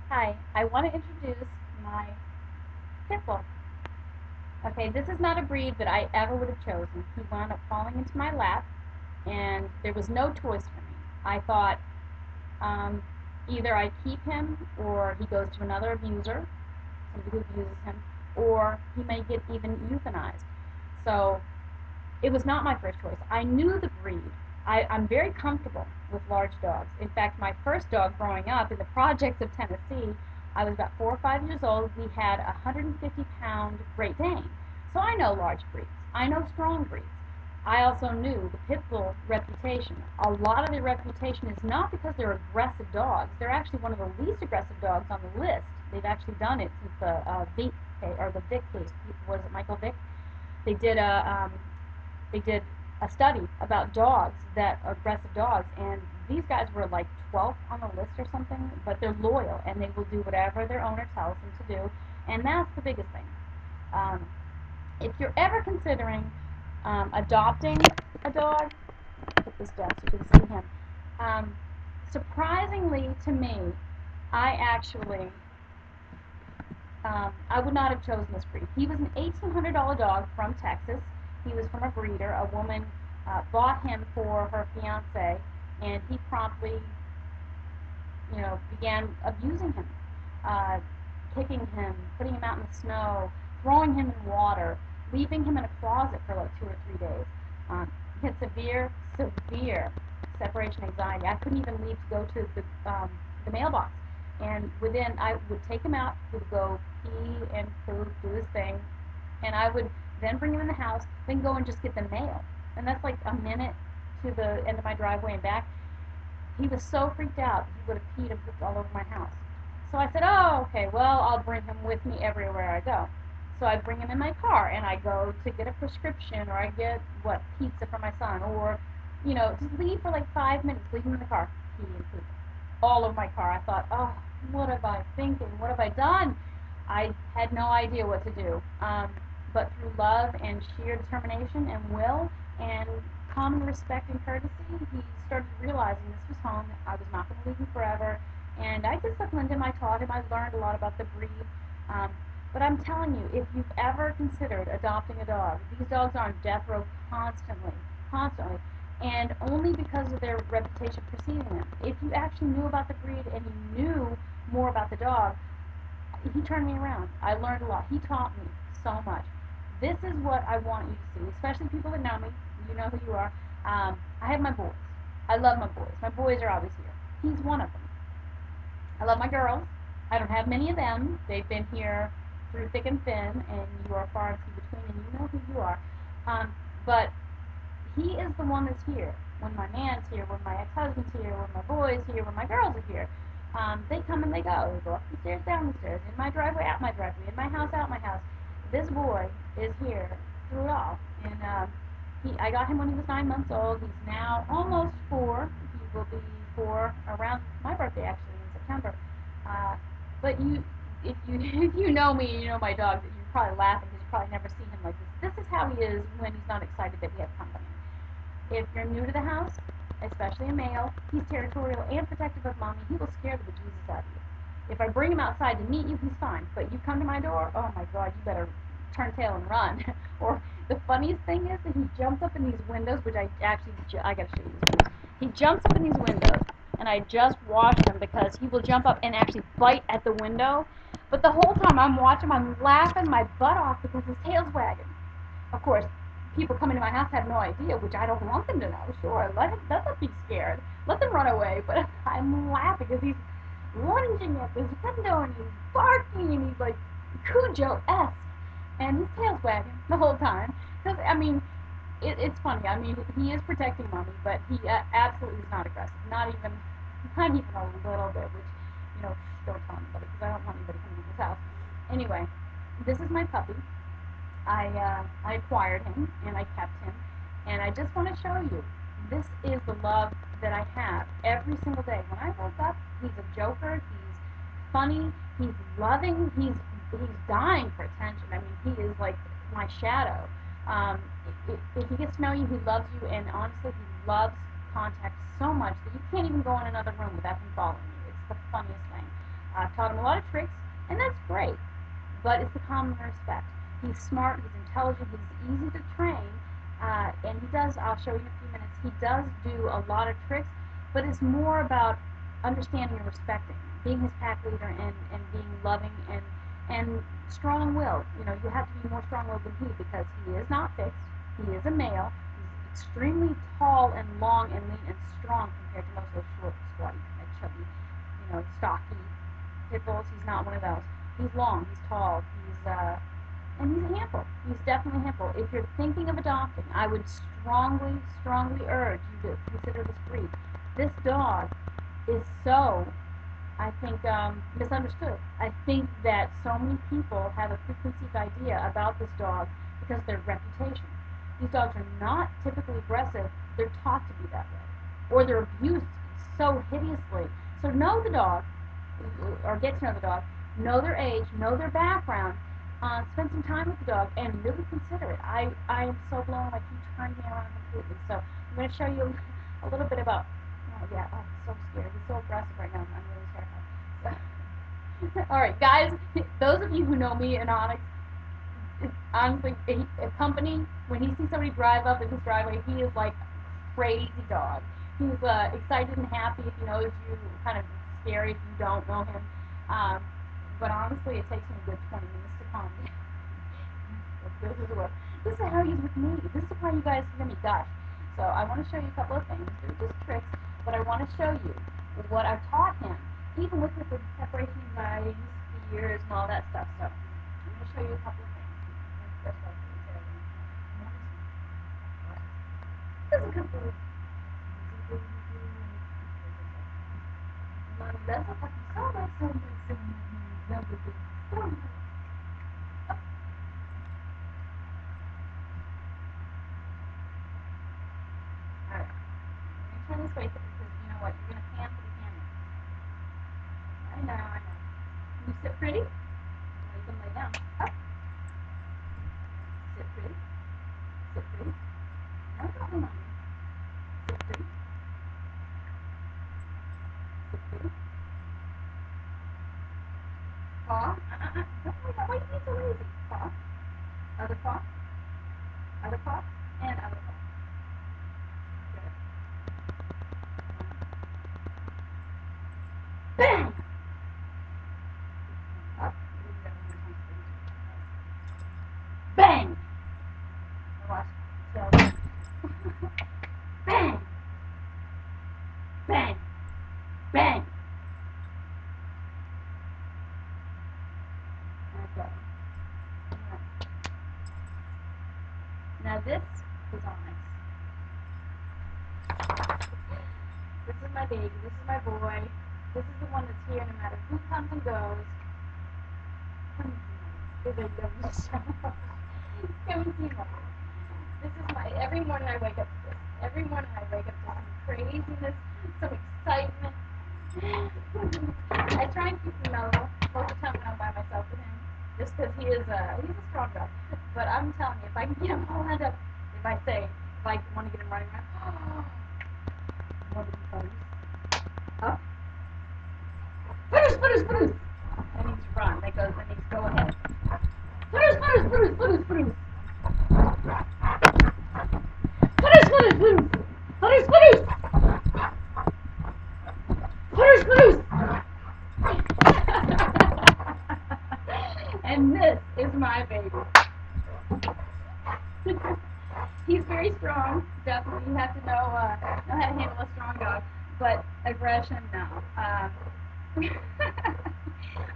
Hi, I want to introduce my pit bull. Okay, this is not a breed that I ever would have chosen. He wound up falling into my lap, and there was no choice for me. I thought um, either I keep him or he goes to another abuser, somebody who abuses him, or he may get even euthanized. So it was not my first choice. I knew the breed. I'm very comfortable with large dogs. In fact, my first dog growing up in the projects of Tennessee, I was about 4 or 5 years old. We had a 150-pound Great Dane. So I know large breeds. I know strong breeds. I also knew the pit bull reputation. A lot of their reputation is not because they're aggressive dogs. They're actually one of the least aggressive dogs on the list. They've actually done it since the Vick or the Vick case. Was it Michael Vick? They did a they did a study about dogs that are aggressive dogs, and these guys were like 12th on the list or something, but they're loyal and they will do whatever their owner tells them to do, and that's the biggest thing. Um, if you're ever considering adopting a dog, put this down so you can see him. Um, Surprisingly to me, I would not have chosen this breed. He was an $1,800 dog from Texas. He was from a breeder. A woman bought him for her fiance, and he promptly, began abusing him, uh, kicking him, putting him out in the snow, throwing him in water, leaving him in a closet for like 2 or 3 days. He had severe separation anxiety. I couldn't even leave to go to the mailbox. And I would take him out. He would go pee and poop, do his thing, and I would then bring him in the house, then go and just get the mail. And that's like a minute to the end of my driveway and back. He was so freaked out, he would have peed and pooped all over my house. So I said, oh, okay, well, I'll bring him with me everywhere I go. So I bring him in my car, and I go to get a prescription, or I get, pizza for my son, or, just leave for like 5 minutes, leave him in the car, pee and poop all over my car. I thought, oh, what have I thinking? What have I done? I had no idea what to do. But through love and sheer determination and will and common respect and courtesy, he started realizing this was home. I was not going to leave him forever. And I disciplined him. I taught him. I learned a lot about the breed. Um, but I'm telling you, if you've ever considered adopting a dog, these dogs are on death row constantly, constantly, and only because of their reputation preceding them. If you actually knew about the breed and you knew more about the dog, he turned me around. I learned a lot. He taught me so much. This is what I want you to see, especially people that know me. You know who you are. I have my boys. I love my boys. My boys are always here. He's one of them. I love my girls. I don't have many of them. They've been here through thick and thin, and you are far and few between, and you know who you are. But he is the one that's here. When my man's here, when my ex-husband's here, when my boy's here, when my girls are here. They come and they go. They go up the stairs, down the stairs, in my driveway, out my driveway, in my house, out my house. This boy is here through it all. And I got him when he was 9 months old. He's now almost 4. He will be 4 around my birthday, actually, in September. Uh, but if you if you know me, you know my dog. You're probably laughing because you probably never see him like this. This is how he is when he's not excited that we have company. If you're new to the house, especially a male, he's territorial and protective of mommy. He will scare the bejesus out of you. If I bring him outside to meet you, he's fine. But you come to my door, oh my God, you better turn tail and run. Or the funniest thing is that he jumps up in these windows, which I gotta show you this. He jumps up in these windows, and I just watched him because he will jump up and actually bite at the window. But the whole time I'm watching him, I'm laughing my butt off because his tail's wagging. Of course, people coming to my house have no idea, which I don't want them to know. Sure, let them be scared. Let them run away. But I'm laughing because he's lunging at this window and he's barking and he's like Cujo-esque. And his tail's wagging the whole time. Because, it's funny. He is protecting mommy, but he absolutely is not aggressive. Not even a little bit, which, don't tell anybody because I don't want anybody coming in this house. Anyway, this is my puppy. I acquired him and I kept him, and I just want to show you. This is the love that I have every single day. When I woke up, he's a joker. He's funny. He's loving. He's dying for attention. He is like my shadow. If he gets to know you, he loves you, and honestly, he loves contact so much that you can't even go in another room without him following you. It's the funniest thing. I've taught him a lot of tricks, and that's great, but it's the common respect. He's smart, he's intelligent, he's easy to train, and he does, I'll show you in a few minutes, he does do a lot of tricks, but it's more about understanding and respecting, being his pack leader and being loving and strong-willed. You know, you have to be more strong-willed than he because he is not fixed. He is a male. He's extremely tall and long and lean and strong compared to most of those short, squatty, like chubby, stocky pit bulls. He's not one of those. He's long. He's tall. And he's a handful. He's definitely a handful. If you're thinking of adopting, I would strongly, strongly urge you to consider this breed. This dog is so, I think, misunderstood. I think that so many people have a preconceived idea about this dog because of their reputation. These dogs are not typically aggressive. They're taught to be that way. Or they're abused so hideously. So know the dog, or get to know the dog, know their age, know their background, spend some time with the dog, and really consider it. I am so blown away. He turned me around completely. So I'm going to show you a little bit about, he's so scared. He's so aggressive right now. I'm really terrified. So, all right, guys, those of you who know me and Onyx, honestly, a company, when he sees somebody drive up in his driveway, he is like a crazy dog. He's excited and happy if he knows you, kind of scary if you don't know him. But honestly, it takes him a good 20 minutes to calm me. This is how he's with me. This is why you guys hear me gush. So I want to show you a couple of things. They're just tricks, but I want to show you what I've taught him, even with the separation anxiety, fears, and all that stuff. So I'm going to show you a couple of things. Alright, turn this way because you know what, you're going to pan for the camera. I know. Can you sit pretty? Now you can lay down. Up. Sit pretty. Sit pretty. No, don't lean on me. Sit pretty. Sit pretty. Paw. Don't lay down. Why are you being so lazy? Paw. Other paw. Other paw. And other paw. Good. Bang! Up. Bang! Watch. So. Bang! Bang! Bang! Okay. Now this is Onyx. This is my baby. This is my boy. This is the one that's here no matter who comes and goes. Come and see mother. This is my, every morning I wake up to this. Every morning I wake up to some craziness, some excitement. I try and keep him mellow most of the time when I'm by myself with him, just because he's a strong dog. But I'm telling you, if I can get him all wound up, if I want to get him running around, up, Bruce. That means run. That means go ahead. Bruce. Bruce. And this is my baby. He's very strong. Definitely, you have to know how to handle a strong dog. But aggression, no.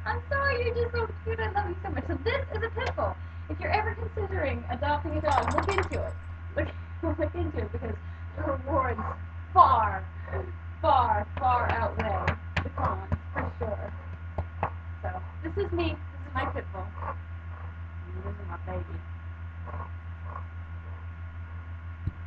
I'm sorry, you're just so cute. I love you so much. So this is a pit bull. If you're ever considering adopting a dog, look into it. Look into it because the rewards far outweigh the cons for sure. So this is me. This is my pit bull. And this is my baby.